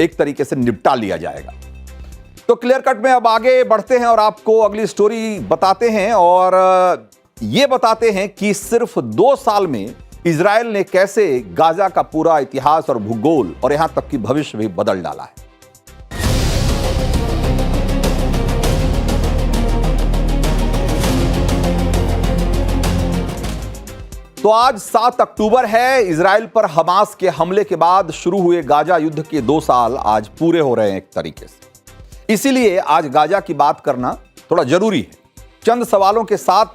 एक तरीके से निपटा लिया जाएगा। तो क्लियर कट में अब आगे बढ़ते हैं और आपको अगली स्टोरी बताते हैं और ये बताते हैं कि सिर्फ 2 साल में इजराइल ने कैसे गाजा का पूरा इतिहास और भूगोल और यहां तक कि भविष्य भी बदल डाला है। तो आज 7 अक्टूबर है। इजराइल पर हमास के हमले के बाद शुरू हुए गाजा युद्ध के 2 साल आज पूरे हो रहे हैं एक तरीके से। इसीलिए आज गाजा की बात करना थोड़ा जरूरी है, चंद सवालों के साथ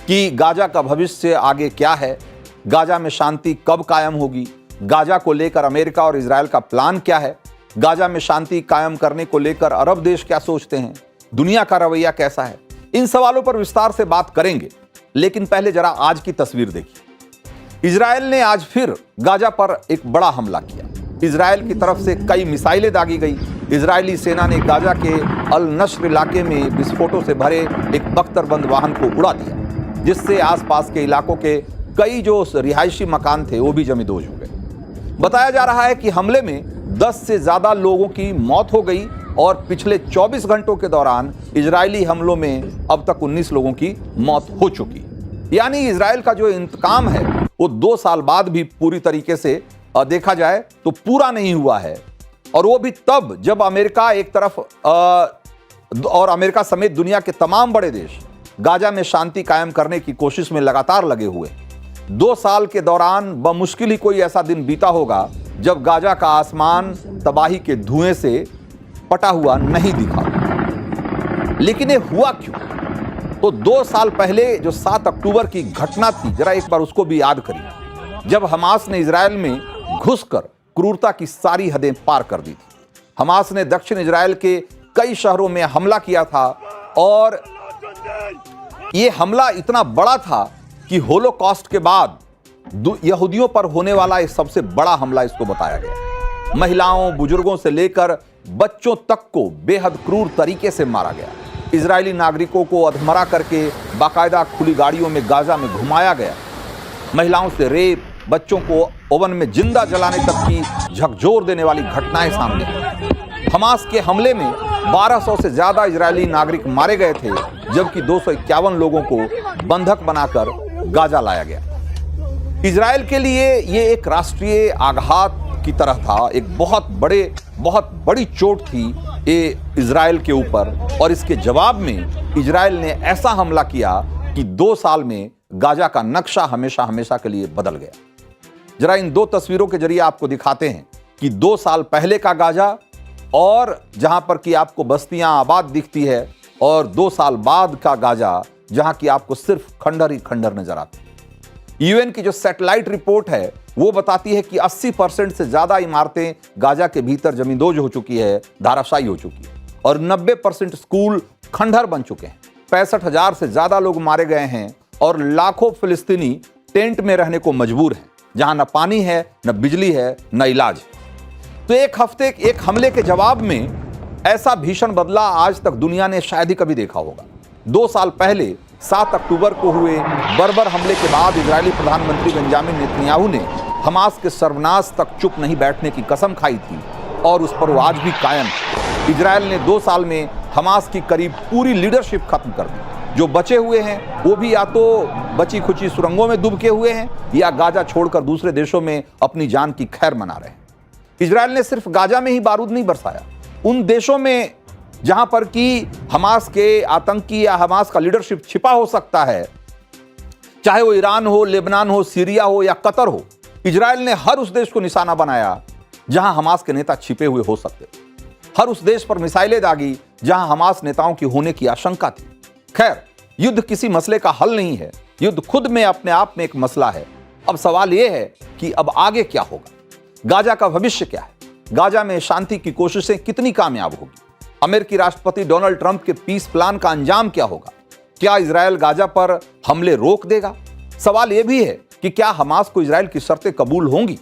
कि गाजा का भविष्य आगे क्या है, गाजा में शांति कब कायम होगी, गाजा को लेकर अमेरिका और इजराइल का प्लान क्या है, गाजा में शांति कायम करने को लेकर अरब देश क्या सोचते हैं, दुनिया का रवैया कैसा है। इन सवालों पर विस्तार से बात करेंगे, लेकिन पहले जरा आज की तस्वीर देखिए। इजराइल ने आज फिर गाजा पर एक बड़ा हमला किया। इजराइल की तरफ से कई मिसाइलें दागी गई। इजरायली सेना ने गाजा के अल नश्र इलाके में विस्फोटों से भरे एक बख्तरबंद वाहन को उड़ा दिया, जिससे आसपास के इलाकों के कई जो रिहायशी मकान थे वो भी जमींदोज हो गए। बताया जा रहा है कि हमले में 10 से ज्यादा लोगों की मौत हो गई और पिछले 24 घंटों के दौरान इजरायली हमलों में अब तक 19 लोगों की मौत हो चुकी। यानी इजराइल का जो इंतकाम है वो 2 साल बाद भी पूरी तरीके से देखा जाए तो पूरा नहीं हुआ है, और वो भी तब जब अमेरिका एक तरफ और अमेरिका समेत दुनिया के तमाम बड़े देश गाजा में शांति कायम करने की कोशिश में लगातार लगे हुए। 2 साल के दौरान बमुश्किल ही कोई ऐसा दिन बीता होगा जब गाजा का आसमान तबाही के धुएं से पटा हुआ नहीं दिखा। लेकिन ये हुआ क्यों? तो 2 साल पहले जो 7 अक्टूबर की घटना थी, जरा एक बार उसको भी याद करिए, जब हमास ने इजराइल में घुसकर क्रूरता की सारी हदें पार कर दी थी। हमास ने दक्षिण इजराइल के कई शहरों में हमला किया था और ये हमला इतना बड़ा था कि होलोकॉस्ट के बाद यहूदियों पर होने वाला एक सबसे बड़ा हमला इसको बताया गया। महिलाओं, बुजुर्गों से लेकर बच्चों तक को बेहद क्रूर तरीके से मारा गया। इजरायली नागरिकों को अधमरा करके बाकायदा खुली गाड़ियों में गाजा में घुमाया गया। महिलाओं से रेप, बच्चों को ओवन में जिंदा जलाने तक की झकझोर देने वाली घटनाएं सामने आई। हमास के हमले में 1200 से ज्यादा इजरायली नागरिक मारे गए थे, जबकि 251 लोगों को बंधक बनाकर गाजा लाया गया। इजराइल के लिए ये एक राष्ट्रीय आघात की तरह था, एक बहुत बड़ी चोट थी ये इजराइल के ऊपर, और इसके जवाब में इजराइल ने ऐसा हमला किया कि 2 साल में गाजा का नक्शा हमेशा हमेशा के लिए बदल गया। जरा इन 2 तस्वीरों के जरिए आपको दिखाते हैं कि 2 साल पहले का गाजा और जहां पर कि आपको बस्तियां आबाद दिखती है, और 2 साल बाद का गाजा जहां की आपको सिर्फ खंडर ही खंडर नजर आते हैं। यूएन की जो सैटेलाइट रिपोर्ट है वो बताती है कि 80% से ज्यादा इमारतें गाजा के भीतर जमींदोज हो चुकी है, धाराशायी हो चुकी है, और 90% स्कूल खंडहर बन चुके हैं। 65,000 से ज्यादा लोग मारे गए हैं और लाखों फिलिस्तीनी टेंट में रहने को मजबूर हैं, जहां न पानी है, न बिजली है, न इलाज। तो एक हमले के जवाब में ऐसा भीषण बदला आज तक दुनिया ने शायद ही कभी देखा होगा। 2 साल पहले 7 अक्टूबर को हुए बर्बर हमले के बाद इजरायली प्रधानमंत्री बेंजामिन नेतन्याहू ने हमास के सर्वनाश तक चुप नहीं बैठने की कसम खाई थी, और उस पर वो आज भी कायम है। इजराइल ने 2 साल में हमास की करीब पूरी लीडरशिप खत्म कर दी। जो बचे हुए हैं वो भी या तो बची खुची सुरंगों में डूबके हुए हैं या गाजा छोड़कर दूसरे देशों में अपनी जान की खैर मना रहे हैं। इजराइल ने सिर्फ गाजा में ही बारूद नहीं बरसाया, उन देशों में जहां पर कि हमास के आतंकी या हमास का लीडरशिप छिपा हो सकता है, चाहे वो ईरान हो, लेबनान हो, सीरिया हो या कतर हो, इजराइल ने हर उस देश को निशाना बनाया जहां हमास के नेता छिपे हुए हो सकते। हर उस देश पर मिसाइलें दागी जहां हमास नेताओं की होने की आशंका थी। खैर, युद्ध किसी मसले का हल नहीं है, युद्ध खुद में अपने आप में एक मसला है। अब सवाल यह है कि अब आगे क्या होगा, गाजा का भविष्य क्या है, गाजा में शांति की कोशिशें कितनी कामयाब होगी, अमेरिकी राष्ट्रपति डोनाल्ड ट्रंप के पीस प्लान का अंजाम क्या होगा, क्या इजराइल गाजा पर हमले रोक देगा। सवाल यह भी है कि क्या हमास को इजराइल की शर्तें कबूल होंगी।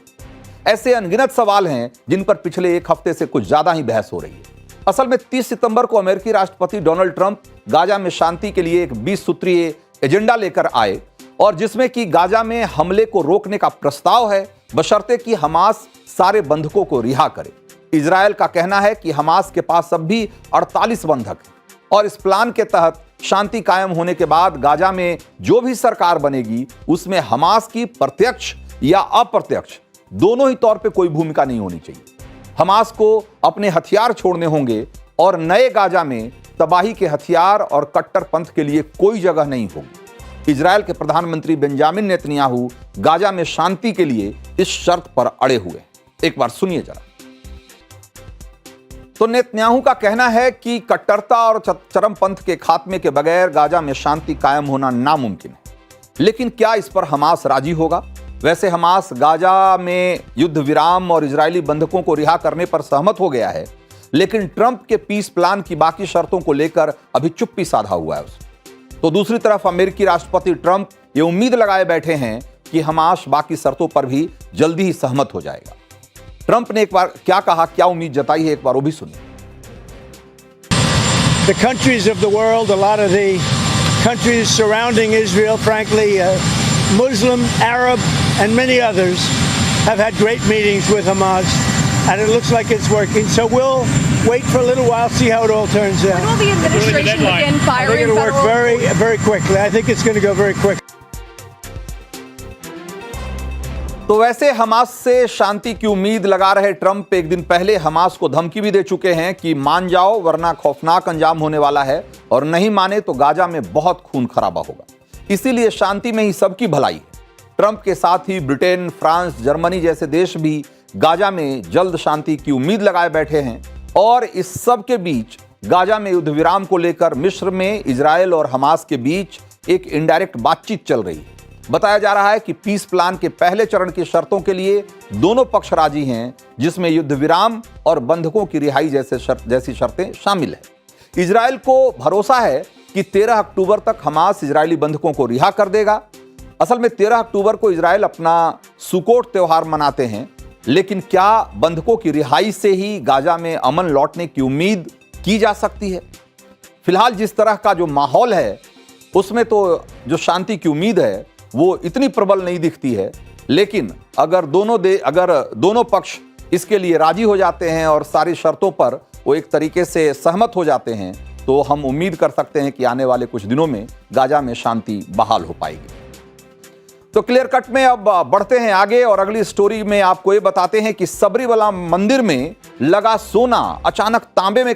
ऐसे अनगिनत सवाल हैं जिन पर पिछले 1 हफ्ते से कुछ ज्यादा ही बहस हो रही है। असल में 30 सितंबर को अमेरिकी राष्ट्रपति डोनाल्ड ट्रंप गाजा में शांति के लिए एक 20 सूत्रीय एजेंडा लेकर आए, और जिसमें कि गाजा में हमले को रोकने का प्रस्ताव है, बशर्ते कि हमास सारे बंधकों को रिहा करे। इजरायल का कहना है कि हमास के पास अब भी 48 बंधक हैं और इस प्लान के तहत शांति कायम होने के बाद गाजा में जो भी सरकार बनेगी उसमें हमास की प्रत्यक्ष या अप्रत्यक्ष दोनों ही तौर पे कोई भूमिका नहीं होनी चाहिए। हमास को अपने हथियार छोड़ने होंगे और नए गाजा में तबाही के हथियार और कट्टरपंथ के लिए कोई जगह नहीं होगी। इजरायल के प्रधानमंत्री बेंजामिन नेतन्याहू गाजा में शांति के लिए इस शर्त पर अड़े हुए। एक बार सुनिए जरा। तो नेतन्याहू का कहना है कि कट्टरता और चरमपंथ के खात्मे के बगैर गाजा में शांति कायम होना नामुमकिन है। लेकिन क्या इस पर हमास राजी होगा? वैसे हमास गाजा में युद्ध विराम और इजरायली बंधकों को रिहा करने पर सहमत हो गया है, लेकिन ट्रंप के पीस प्लान की बाकी शर्तों को लेकर अभी चुप्पी साधा हुआ है उसने। तो दूसरी तरफ अमेरिकी राष्ट्रपति ट्रंप ये उम्मीद लगाए बैठे हैं कि हमास बाकी शर्तों पर भी जल्दी ही सहमत हो जाएगा। ट्रंप ने एक बार क्या कहा, क्या उम्मीद जताई है, एक बार वो भी सुनिए। The countries of the world, a lot of the countries surrounding Israel, frankly, Muslim, Arab, and many others have had great meetings with Hamas, and it looks like it's working. So we'll wait for a little while, see how it all turns out. When will the administration begin I firing think it'll work federal? very quickly. I think it's going to go very quick. तो वैसे Hamas से शांति की उम्मीद लगा रहे Trump एक दिन पहले हमास को धमकी भी दे चुके हैं कि मान जाओ वरना खौफनाक अंजाम होने वाला है, और नहीं माने तो गाजा में बहुत खून खराबा होगा। इसीलिए शांति में ही सबकी भलाई है। ट्रंप के साथ ही ब्रिटेन, फ्रांस, जर्मनी जैसे देश भी गाजा में जल्द शांति की उम्मीद लगाए बैठे हैं। और इस सब के बीच गाजा में युद्ध विराम को लेकर मिस्र में इजरायल और हमास के बीच एक इनडायरेक्ट बातचीत चल रही है। बताया जा रहा है कि पीस प्लान के पहले चरण की शर्तों के लिए दोनों पक्ष राजी हैं, जिसमें युद्ध विराम और बंधकों की रिहाई जैसी शर्तें शामिल हैं। इजरायल को भरोसा है कि 13 अक्टूबर तक हमास इजरायली बंधकों को रिहा कर देगा। असल में 13 अक्टूबर को इजरायल अपना सुकोट त्योहार मनाते हैं, लेकिन क्या बंधकों की रिहाई से ही गाजा में अमन लौटने की उम्मीद की जा सकती है? फिलहाल जिस तरह का जो माहौल है उसमें तो जो शांति की उम्मीद है वो इतनी प्रबल नहीं दिखती है। लेकिन अगर दोनों पक्ष इसके लिए राजी हो जाते हैं और सारी शर्तों पर वो एक तरीके से सहमत हो जाते हैं, तो हम उम्मीद कर सकते हैं कि आने वाले कुछ दिनों में गाजा में शांति बहाल हो पाएगी। तो क्लियर कट में अब बढ़ते हैं आगे और अगली स्टोरी में आपको ये बताते हैं कि सबरीमला मंदिर में लगा सोना अचानक तांबे में